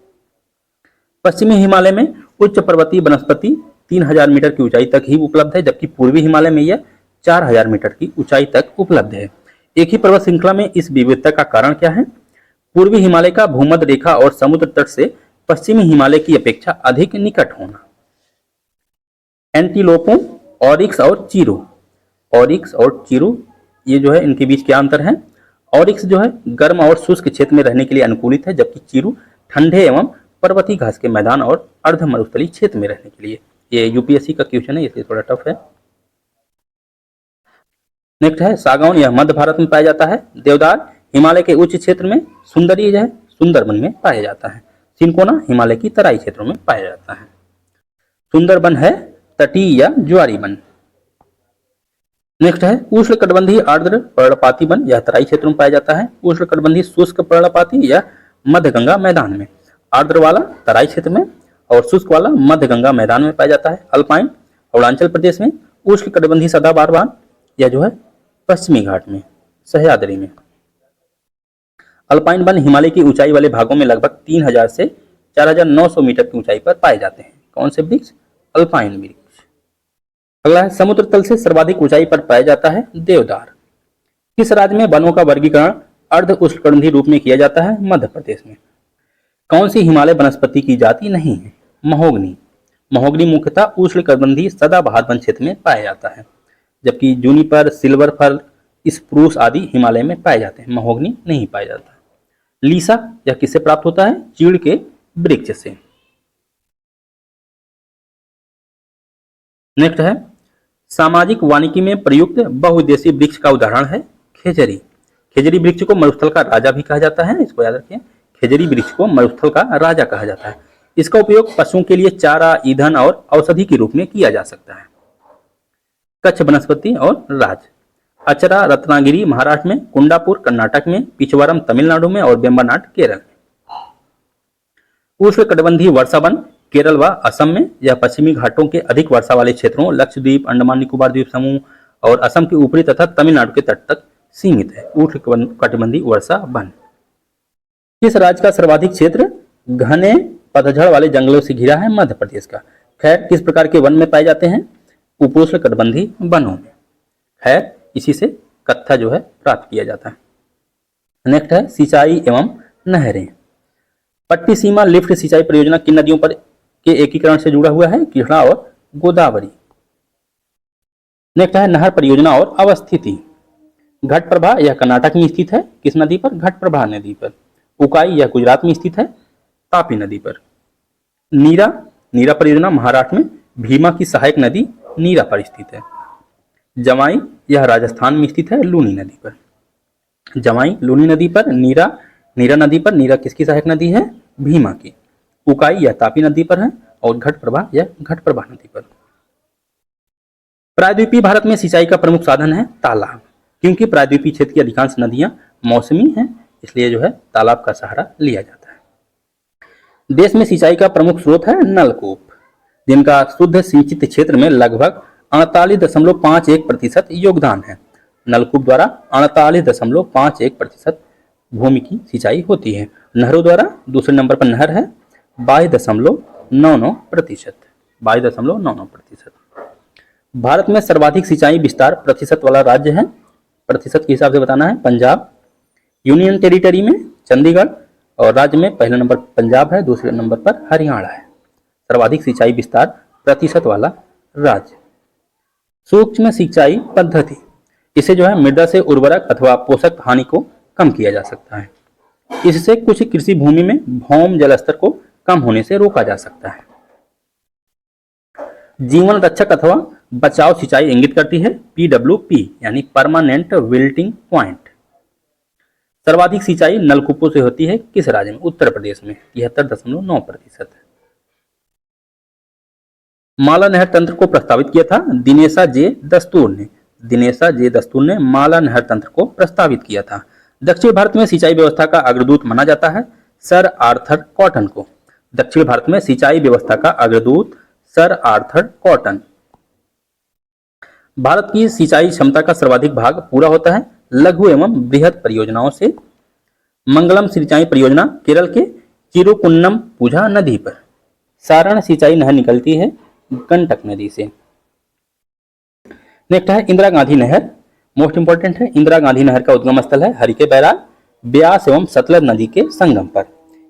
पश्चिमी हिमालय में उच्च पर्वतीय वनस्पति 3000 मीटर की ऊंचाई तक ही उपलब्ध है, जबकि पूर्वी हिमालय में यह 4000 मीटर की ऊंचाई तक उपलब्ध है। एक ही पर्वत श्रृंखला में इस विविधता का कारण क्या है? पूर्वी हिमालय का भूमध्य रेखा और समुद्र तट से पश्चिमी हिमालय की अपेक्षा अधिक निकट होना। एंटीलोपों, ऑरिक्स और चीरू, ऑरिक्स और चीरू ये जो है इनके बीच क्या अंतर है? ऑरिक्स जो है गर्म और शुष्क क्षेत्र में रहने के लिए अनुकूलित है, जबकि चीरू ठंडे एवं पर्वतीय घास के मैदान और अर्ध मरुस्थलीय क्षेत्र में रहने के लिए। ये यूपीएससी का क्वेश्चन है, इसलिए थोड़ा टफ है। नेक्स्ट है सागौन, यह मध्य भारत में पाया जाता है। देवदार हिमालय के उच्च क्षेत्र में, सुंदरी जो है सुंदरबन में पाया जाता है। सिनकोना हिमालय की तराई क्षेत्रों में पाया जाता है। सुंदरबन है तटीय या ज्वारी वन। नेक्स्ट है उष्णकटिबंधीय आर्द्र पर्णपाती वन, यह तराई क्षेत्रों में पाया जाता है। उष्णकटिबंधीय शुष्क पर्णपाती या मध्य गंगा मैदान में, आर्द्र वाला तराई क्षेत्र में और शुष्क वाला मध्य गंगा मैदान में पाया जाता है। अल्पाइन अरुणाचल प्रदेश में। उष्णकटिबंधीय सदाबहार वन, यह जो है पश्चिमी घाट में, सह्याद्री में। अल्पाइन वन हिमालय की ऊंचाई वाले भागों में लगभग 3000 से 4900 मीटर की ऊंचाई पर पाए जाते हैं। कौन से वृक्ष? अल्पाइन वृक्ष। अगला है समुद्र तल से सर्वाधिक ऊंचाई पर पाया जाता है देवदार। किस राज्य में वनों का वर्गीकरण अर्ध उष्णकटिबंधीय रूप में किया जाता है? मध्य प्रदेश में। कौन सी हिमालय वनस्पति की जाति नहीं है? महोगनी। महोगनी मुख्यतः उष्णकटिबंधीय सदाबहार वन क्षेत्र में पाया जाता है, जबकि जूनिपर, सिल्वर फर, स्प्रूस आदि हिमालय में पाए जाते हैं। महोगनी नहीं पाया जाता। लीसा यह किससे प्राप्त होता है? चीड़ के वृक्ष से। नेक्स्ट है सामाजिक वानिकी में प्रयुक्त बहुउद्देशीय वृक्ष का उदाहरण है खेजरी। खेजरी वृक्ष को मरुस्थल का राजा भी कहा जाता है, इसको याद रखिए। खेजरी वृक्ष को मरुस्थल का राजा कहा जाता है। इसका उपयोग पशुओं के लिए चारा, ईंधन और औषधि के रूप में किया जा सकता है। कच्छ वनस्पति और राज। अचरा रत्नागिरी महाराष्ट्र में, कुंडापुर कर्नाटक में, पिछवारम तमिलनाडु में और बेम्बरनाड केरल में। उष्णकटिबंधीय वर्षा वन केरल व असम में, यह पश्चिमी घाटों के अधिक वर्षा वाले क्षेत्रों लक्षद्वीप, अंडमान निकोबार द्वीप समूह और असम के ऊपरी तथा तमिलनाडु के तट तक सीमित है। उष्णकटिबंधीय वर्षा वन। किस राज्य का सर्वाधिक क्षेत्र घने पतझड़ वाले जंगलों से घिरा है? मध्य प्रदेश का। खैर किस प्रकार के वन में पाए जाते हैं? उपोष्णकटिबंधीय वनों में। खैर इसी से कत्था जो है प्राप्त किया जाता है। नेक्स्ट है सिंचाई एवं नहरें। पट्टी सीमा लिफ्ट सिंचाई परियोजना किन नदियों पर के एकीकरण से जुड़ा हुआ है? कृष्णा और गोदावरी। नेक्स्ट है नहर परियोजना और अवस्थिति। घटप्रभा यह कर्नाटक में स्थित है, किस नदी पर? घटप्रभा नदी पर। उकाई यह गुजरात में स्थित है, तापी नदी पर। नीरा, नीरा परियोजना महाराष्ट्र में भीमा की सहायक नदी नीरा पर स्थित है। जमाई यह राजस्थान में स्थित है, लूनी नदी पर। जमाई लूनी नदी पर, नीरा नीरा नदी पर। नीरा किसकी सहायक नदी है? भीमा की। उकाई यह तापी नदी पर है और घटप्रभा यह घटप्रभा नदी पर। प्रायद्वीपीय भारत में सिंचाई का प्रमुख साधन है तालाब, क्योंकि प्रायद्वीपीय क्षेत्र की अधिकांश नदियां मौसमी हैं, इसलिए जो है तालाब का सहारा लिया जाता है। देश में सिंचाई का प्रमुख स्रोत है नलकूप, जिनका शुद्ध सिंचित क्षेत्र में लगभग 48.51% योगदान है। नलकूप द्वारा 48.51% भूमि की सिंचाई होती है। नहरों द्वारा दूसरे नंबर पर नहर है 22.99%। 22.99%। भारत में सर्वाधिक सिंचाई विस्तार प्रतिशत वाला राज्य है, प्रतिशत के हिसाब से बताना है, पंजाब। यूनियन टेरिटरी में चंडीगढ़ और राज्य में पहले नंबर पंजाब है, दूसरे नंबर पर हरियाणा है। सर्वाधिक सिंचाई विस्तार प्रतिशत वाला राज्य। सूक्ष्म सिंचाई पद्धति, इसे जो है मृदा से उर्वरक अथवा पोषक हानि को कम किया जा सकता है। इससे कुछ कृषि भूमि में भौम जल स्तर को कम होने से रोका जा सकता है। जीवन रक्षक अथवा बचाव सिंचाई इंगित करती है PWP यानी परमानेंट विल्टिंग पॉइंट। सर्वाधिक सिंचाई नलकूपों से होती है किस राज्य में? उत्तर प्रदेश में 73.9%। माला नहर तंत्र को प्रस्तावित किया था दिनेशा जे दस्तूर ने। दिनेशा जे दस्तूर ने माला नहर तंत्र को प्रस्तावित किया था। दक्षिण भारत में सिंचाई व्यवस्था का अग्रदूत माना जाता है सर आर्थर कॉटन को। दक्षिण भारत में सिंचाई व्यवस्था का अग्रदूत सर आर्थर कॉटन। भारत की सिंचाई क्षमता का सर्वाधिक भाग पूरा होता है लघु एवं बृहद परियोजनाओं से। मंगलम सिंचाई परियोजना केरल के चिरुकुन्नम पूझा नदी पर। सारण सिंचाई नहर निकलती है गंडक नदी से। नेक्स्ट है इंदिरा गांधी नहर, मोस्ट इंपॉर्टेंट है। इंदिरा गांधी नहर का उद्गम स्थल है हरिके बैराज, ब्यास एवं सतलज नदी के संगम पर।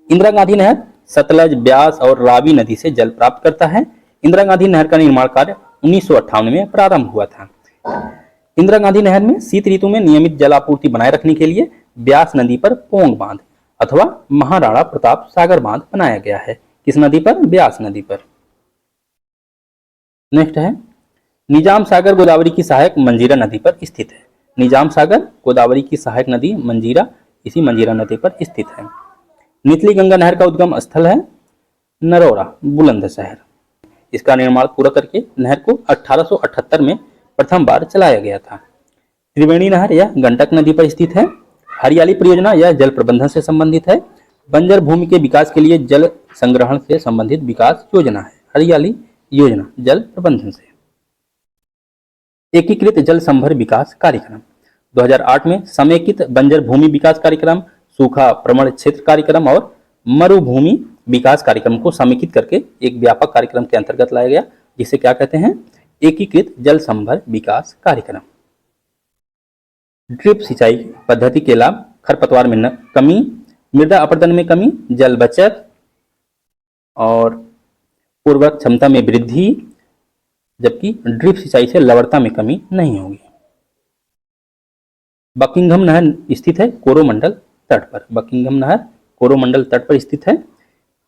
इंदिरा गांधी नहर सतलज, ब्यास और रावी नदी से जल प्राप्त करता है। इंदिरा गांधी नहर का निर्माण कार्य 1958 में प्रारंभ हुआ था। इंदिरा गांधी नहर में शीत ऋतु में नियमित जल आपूर्ति बनाए रखने के लिए ब्यास नदी पर पोंग बांध अथवा महाराणा प्रताप सागर बांध बनाया गया है। किस नदी पर? ब्यास नदी पर। नेक्स्ट है निजाम सागर गोदावरी की सहायक मंजीरा नदी पर स्थित है। निजाम सागर गोदावरी की सहायक नदी मंजीरा इसी मंजीरा नदी पर स्थित है। निचली गंगा नहर का उद्गम स्थल है नरौरा बुलंदशहर। इसका निर्माण पूरा करके नहर को 1878 में प्रथम बार चलाया गया था। त्रिवेणी नहर यह गंडक नदी पर स्थित है। हरियाली परियोजना यह जल प्रबंधन से संबंधित है। बंजर भूमि के विकास के लिए जल संग्रहण से संबंधित विकास योजना है। हरियाली योजना जल प्रबंधन से। एकीकृत जल संभर विकास कार्यक्रम 2008 में समेकित बंजर भूमि विकास कार्यक्रम, सूखा प्रवण क्षेत्र कार्यक्रम और मरुभूमि विकास कार्यक्रम को समेकित करके एक व्यापक कार्यक्रम के अंतर्गत लाया गया, जिसे क्या कहते हैं? एकीकृत जल संभर विकास कार्यक्रम। ड्रिप सिंचाई पद्धति के लाभ: खरपतवार में कमी, मृदा अपरदन में कमी, जल बचत और उर्वरक क्षमता में वृद्धि, जबकि ड्रिप सिंचाई से लवणता में कमी नहीं होगी। बकिंघम नहर स्थित है कोरोमंडल तट पर। बकिंघम नहर कोरोमंडल तट पर स्थित है।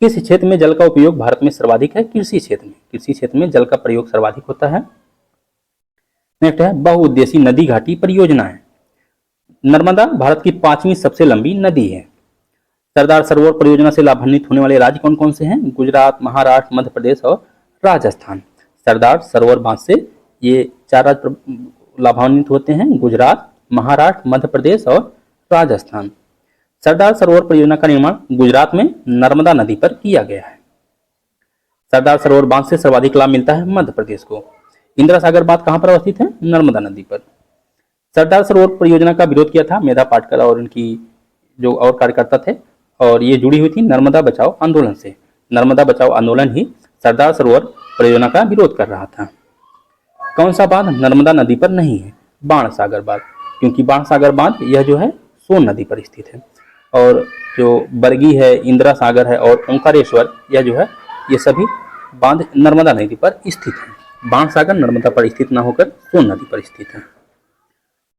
किस क्षेत्र में जल का उपयोग भारत में सर्वाधिक है? कृषि क्षेत्र में। कृषि क्षेत्र में जल का प्रयोग सर्वाधिक होता है। नेक्स्ट है बहुउद्देशीय नदी घाटी परियोजना है। नर्मदा भारत की 5वीं सबसे लंबी नदी है। सरदार सरोवर परियोजना से लाभान्वित होने वाले राज्य कौन कौन से हैं? गुजरात, महाराष्ट्र, मध्य प्रदेश और राजस्थान। सरदार सरोवर बांध से ये 4 राज्य लाभान्वित होते हैं: गुजरात, महाराष्ट्र, मध्य प्रदेश और राजस्थान। सरदार सरोवर परियोजना का निर्माण गुजरात में नर्मदा नदी पर किया गया है। सरदार सरोवर बांध से सर्वाधिक लाभ मिलता है मध्य प्रदेश को। इंदिरा सागर बांध कहां पर अवस्थित है? नर्मदा नदी पर। सरदार सरोवर परियोजना का विरोध किया था मेधा पाटकर और उनकी जो और कार्यकर्ता थे, और ये जुड़ी हुई थी नर्मदा बचाओ आंदोलन से। नर्मदा बचाओ आंदोलन ही सरदार सरोवर परियोजना का विरोध कर रहा था। कौन सा बांध नर्मदा नदी पर नहीं है? बाणसागर बांध, क्योंकि बाणसागर बांध यह जो है सोन नदी पर स्थित है। और जो बरगी है, इंदिरा सागर है और ओंकारेश्वर, यह जो है ये सभी बांध नर्मदा नदी पर स्थित है। बाणसागर नर्मदा पर स्थित न होकर सोन नदी पर स्थित है।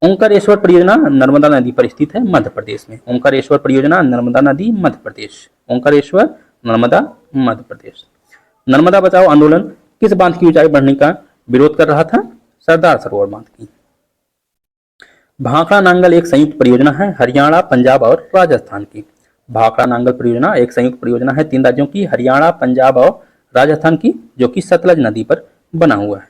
ओंकारेश्वर परियोजना नर्मदा नदी पर स्थित है मध्य प्रदेश में। ओंकारेश्वर परियोजना नर्मदा नदी मध्य प्रदेश। ओंकारेश्वर नर्मदा मध्य प्रदेश। नर्मदा बचाओ आंदोलन किस बांध की ऊंचाई बढ़ने का विरोध कर रहा था? सरदार सरोवर बांध की। भाखड़ा नांगल एक संयुक्त परियोजना है हरियाणा, पंजाब और राजस्थान की। भाखड़ा नांगल परियोजना एक संयुक्त परियोजना है 3 राज्यों की, हरियाणा, पंजाब और राजस्थान की, जो कि सतलज नदी पर बना हुआ है।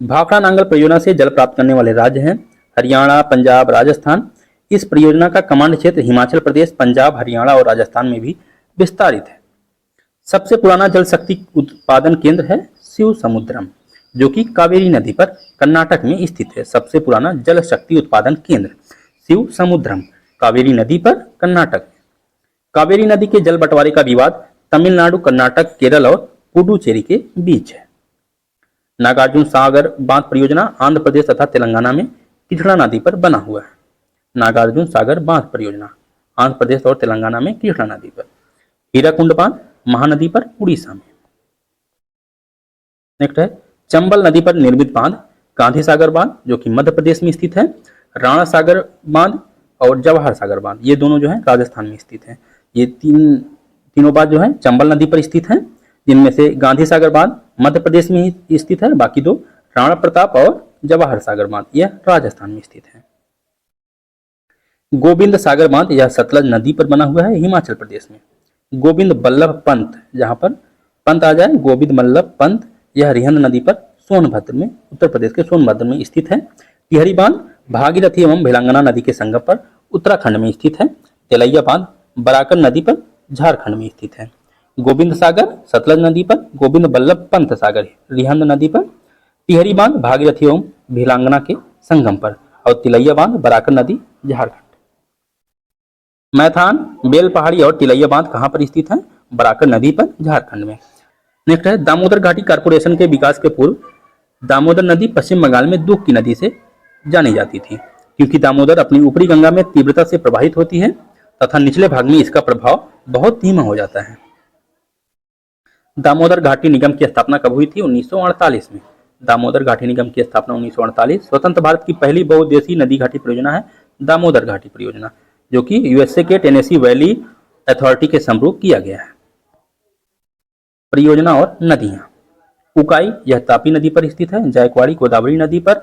भाखड़ा नांगल परियोजना से जल प्राप्त करने वाले राज्य हैं हरियाणा, पंजाब, राजस्थान। इस परियोजना का कमांड क्षेत्र हिमाचल प्रदेश, पंजाब, हरियाणा और राजस्थान में भी विस्तारित है। सबसे पुराना जल शक्ति उत्पादन केंद्र है शिव समुद्रम, जो कि कावेरी नदी पर कर्नाटक में स्थित है। सबसे पुराना जल शक्ति उत्पादन केंद्र शिव समुद्रम, कावेरी नदी पर, कर्नाटक। कावेरी नदी के जल बंटवारे का विवाद तमिलनाडु, कर्नाटक, केरल और पुडुचेरी के बीच है। नागार्जुन सागर बांध परियोजना आंध्र प्रदेश तथा तेलंगाना में कृष्णा नदी पर बना हुआ है। नागार्जुन सागर बांध परियोजना आंध्र प्रदेश और तेलंगाना में कृष्णा नदी पर। हीराकुंड बांध महानदी पर, उड़ीसा में। नेक्स्ट है चंबल नदी पर निर्मित बांध गांधी सागर बांध, जो कि मध्य प्रदेश में स्थित है। राणा सागर बांध और जवाहर सागर बांध, ये दोनों जो है राजस्थान में स्थित है। ये तीनों बांध जो है चंबल नदी पर स्थित है, जिनमें से गांधी सागर बांध मध्य प्रदेश में ही स्थित है, बाकी 2 राणा प्रताप और जवाहर सागर बांध यह राजस्थान में स्थित है। गोविंद सागर बांध यह सतलज नदी पर बना हुआ है हिमाचल प्रदेश में। गोविंद बल्लभ पंत, जहां पर पंत आ जाए, गोविंद बल्लभ पंत, यह रिहंद नदी पर सोनभद्र में, उत्तर प्रदेश के सोनभद्र में स्थित है। टिहरी बांध भागीरथी एवं भिलांगना नदी के संगम पर उत्तराखंड में स्थित है। तेलैया बांध बराकर नदी पर झारखंड में स्थित है। गोविंद सागर सतलज नदी पर, गोविंद बल्लभ पंत सागर रिहंद नदी पर, टिहरी बांध भागीरथी एवं भिलांगना के संगम पर, और तिलैया बांध बराकर नदी झारखंड। मैथान, बेल पहाड़ी और तिलैया बांध कहां पर स्थित है? बराकर नदी पर, झारखंड में। नेक्स्ट है दामोदर घाटी कारपोरेशन के विकास के पूर्व दामोदर नदी पश्चिम बंगाल में दुख की नदी से जानी जाती थी, क्योंकि दामोदर अपनी ऊपरी गंगा में तीव्रता से प्रवाहित होती है तथा निचले भाग में इसका प्रभाव बहुत धीमा हो जाता है। दामोदर घाटी निगम की स्थापना कब हुई थी? 1948 में। दामोदर घाटी निगम की स्थापना 1948। स्वतंत्र भारत की पहली बहुउद्देशीय नदी घाटी परियोजना है दामोदर घाटी परियोजना, जो कि यूएसए के टेनेसी वैली अथॉरिटी के समरूप किया गया है। परियोजना और नदियां। उकाई यह तापी नदी पर स्थित है, जायकवाड़ी गोदावरी नदी पर,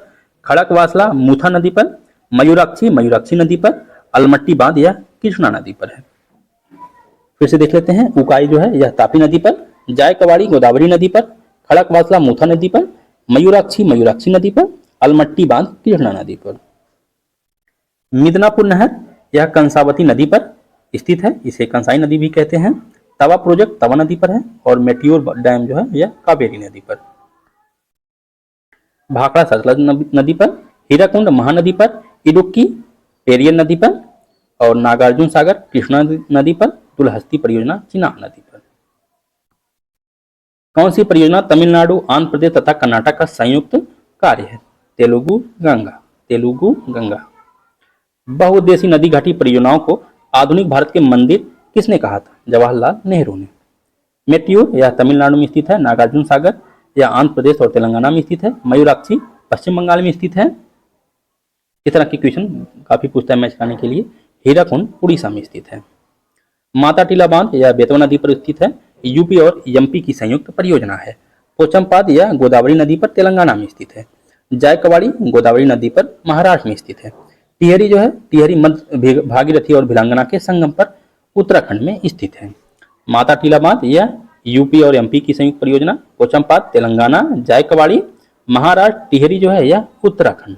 खड़कवासला मूथा नदी पर, मयूराक्षी नदी पर, अलमट्टी बांध यह कृष्णा नदी पर है। फिर से देख लेते हैं। उकाई जो है यह तापी नदी पर, जायकवाड़ी गोदावरी नदी पर, खड़कवासला मूथा नदी पर, मयूराक्षी नदी पर, अलमट्टी बांध कृष्णा नदी पर। मिदनापुर नहर यह कंसावती नदी पर स्थित है, इसे कंसाई नदी भी कहते हैं। तवा प्रोजेक्ट तवा नदी पर है और मेट्योर डैम जो है यह कावेरी नदी पर। भाखड़ा सतलज नदी पर, हीराकुंड महानदी पर, इडुक्की पेरियर नदी पर और नागार्जुन सागर कृष्णा नदी पर, दुलहस्ती परियोजना चिनाब नदी पर। कौन सी परियोजना तमिलनाडु, आंध्र प्रदेश तथा कर्नाटक का संयुक्त कार्य है? तेलुगु गंगा। बहुउद्देशीय नदी घाटी परियोजनाओं को आधुनिक भारत के मंदिर किसने कहा था? जवाहरलाल नेहरू ने। मेट्योर यह तमिलनाडु में स्थित है, नागार्जुन सागर यह आंध्र प्रदेश और तेलंगाना में स्थित है, मयूराक्षी पश्चिम बंगाल में स्थित है। इस तरह के क्वेश्चन काफी पूछता है मैच कराने के लिए। हीराकुंड उड़ीसा में स्थित है। माता टीला बांध यह बेतवा नदी पर स्थित है, यूपी और एमपी की संयुक्त परियोजना है। पोचमपाद यह गोदावरी नदी पर तेलंगाना में स्थित है। जायकवाड़ी गोदावरी नदी पर महाराष्ट्र में स्थित है। टिहरी जो है टिहरी मध्य भागीरथी और भिलांगना के संगम पर उत्तराखंड में स्थित है। माता टीला बांध यह यूपी और एमपी की संयुक्त परियोजना, पोचमपाद तेलंगाना, जायकवाड़ी महाराष्ट्र, टिहरी जो है यह उत्तराखंड।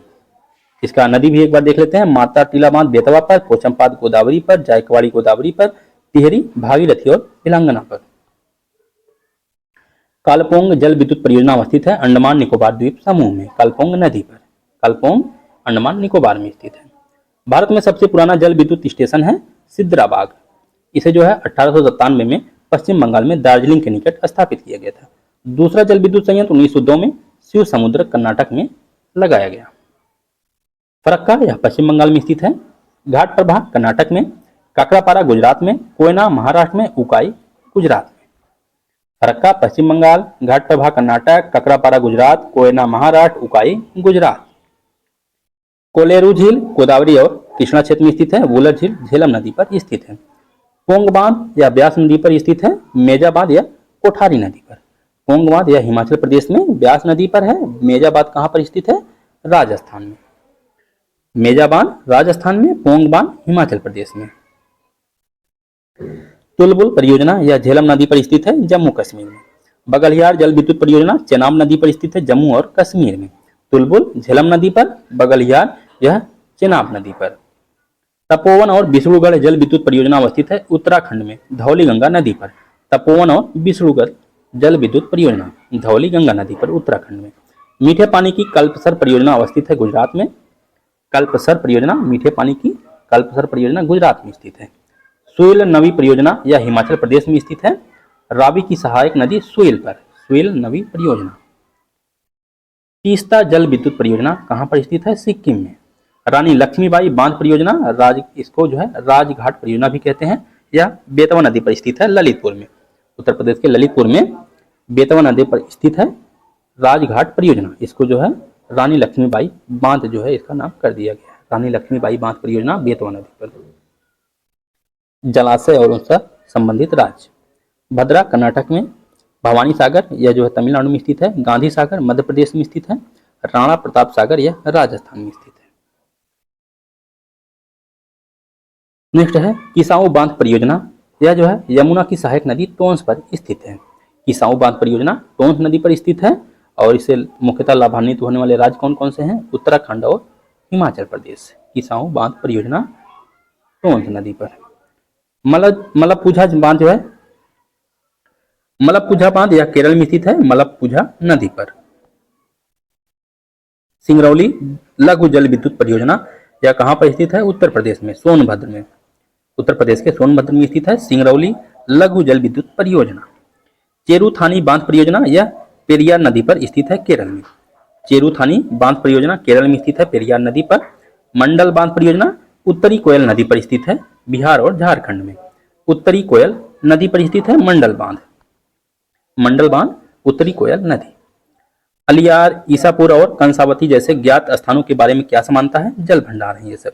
इसका नदी भी एक बार देख लेते हैं। माता टीला बांध बेतवा पर, पोचमपाद गोदावरी पर, जायकवाड़ी गोदावरी पर, टिहरी भागीरथी और भिलांगना पर। कालपोंग जल विद्युत परियोजना अवस्थित है अंडमान निकोबार द्वीप समूह में, कालपोंग नदी पर। कालपोंग अंडमान निकोबार में स्थित है। भारत में सबसे पुराना जल विद्युत स्टेशन है सिद्राबाग। इसे जो है 1897 में पश्चिम बंगाल में दार्जिलिंग के निकट स्थापित किया गया था। दूसरा जल विद्युत संयंत्र 1902 में शिव समुद्र कर्नाटक में लगाया गया। फरक्का यह पश्चिम बंगाल में स्थित है। घाट प्रभा कर्नाटक में, काकरापारा गुजरात में, कोयना महाराष्ट्र में, उकाई गुजरात में। फरक्का पश्चिम बंगाल, घाट प्रभा कर्नाटक, काकरापारा गुजरात, कोयना महाराष्ट्र, उकाई गुजरात। कोलेरू झील गोदावरी और कृष्णा क्षेत्र में स्थित है। वुलर झील झेलम नदी पर स्थित है। पोंग बांध यह ब्यास नदी पर स्थित है। मेजा बांध यह कोठारी नदी पर। पोंग बांध यह हिमाचल प्रदेश में ब्यास नदी पर है। मेजा बांध कहाँ पर स्थित है? राजस्थान में। मेजा बांध राजस्थान में, पोंग बांध हिमाचल प्रदेश में। तुलबुल परियोजना यह झेलम नदी पर स्थित है, जम्मू कश्मीर में। बगलियार जल विद्युत परियोजना चेनाब नदी पर स्थित है, जम्मू और कश्मीर में। तुलबुल झेलम नदी पर, बगलियार यह चेनाब नदी पर। तपोवन और बिसड़ूगढ़ जल विद्युत परियोजना अवस्थित है उत्तराखंड में, धौली गंगा नदी पर। तपोवन और बिसड़ूगढ़ जल विद्युत परियोजना धौली गंगा नदी पर उत्तराखंड में। मीठे पानी की कल्पसर परियोजना अवस्थित है गुजरात में। कल्पसर परियोजना, मीठे पानी की कल्पसर परियोजना गुजरात में स्थित है। सुइल नवी परियोजना यह हिमाचल प्रदेश में स्थित है, रावी की सहायक नदी सुइल पर। सुइल नवी परियोजना। तीस्ता जल विद्युत परियोजना कहाँ पर स्थित है? सिक्किम में। रानी लक्ष्मीबाई बांध परियोजना इसको जो है राजघाट परियोजना भी कहते हैं, यह बेतवा नदी पर स्थित है ललितपुर में। उत्तर प्रदेश के ललितपुर में बेतवा नदी पर स्थित है राजघाट परियोजना। इसको जो है रानी लक्ष्मीबाई बांध जो है इसका नाम कर दिया गया है। रानी लक्ष्मीबाई बांध परियोजना बेतवा नदी पर। जलाशय और उनसे संबंधित राज्य। भद्रा कर्नाटक में, भवानी सागर यह जो है तमिलनाडु में स्थित है, गांधी सागर मध्य प्रदेश में स्थित है, राणा प्रताप सागर यह राजस्थान में स्थित है। नेक्स्ट है किसाऊ बांध परियोजना। यह जो है यमुना की सहायक नदी टोंस पर स्थित है। किसाऊ बांध परियोजना टोंस नदी पर स्थित है और इससे मुख्यतः लाभान्वित होने वाले राज्य कौन कौन से हैं? उत्तराखंड और हिमाचल प्रदेश। किसाऊ बांध परियोजना टोंस नदी पर। मलप्पुझा बांध जो है मलप्पुझा बांध यह केरल में स्थित है, मलप्पुझा नदी पर। सिंगरौली लघु जल विद्युत परियोजना यह कहां पर स्थित है? उत्तर प्रदेश में, सोनभद्र में। उत्तर प्रदेश के सोनभद्र में स्थित है सिंगरौली लघु जल विद्युत परियोजना। चेरुथानी बांध परियोजना यह पेरियार नदी पर स्थित है केरल में। चेरुथानी बांध परियोजना केरल में स्थित है पेरियार नदी पर। मंडल बांध परियोजना उत्तरी कोयल नदी पर स्थित है बिहार और झारखंड में। उत्तरी कोयल नदी पर स्थित है मंडल बांध, मंडल बांध उत्तरी कोयल नदी। अलियार, ईसापुर और कंसावती जैसे ज्ञात स्थानों के बारे में क्या समानता है? जल भंडार है ये सब।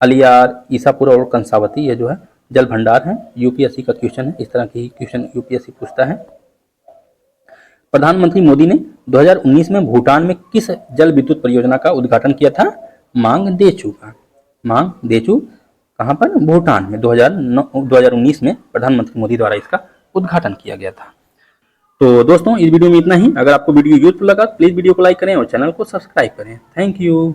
अलियार, ईसापुर और कंसावती ये जो है जल भंडार है। यूपीएससी का क्वेश्चन है, इस तरह की क्वेश्चन यूपीएससी पूछता है। प्रधानमंत्री मोदी ने 2019 में भूटान में किस जल विद्युत परियोजना का उद्घाटन किया था? मांग देचू का। मांग देचू कहां पर? भूटान में 2019 में प्रधानमंत्री मोदी द्वारा इसका उद्घाटन किया गया था। तो दोस्तों इस वीडियो में इतना ही। अगर आपको वीडियो यूजफुल लगा प्लीज वीडियो को लाइक करें और चैनल को सब्सक्राइब करें। Thank you.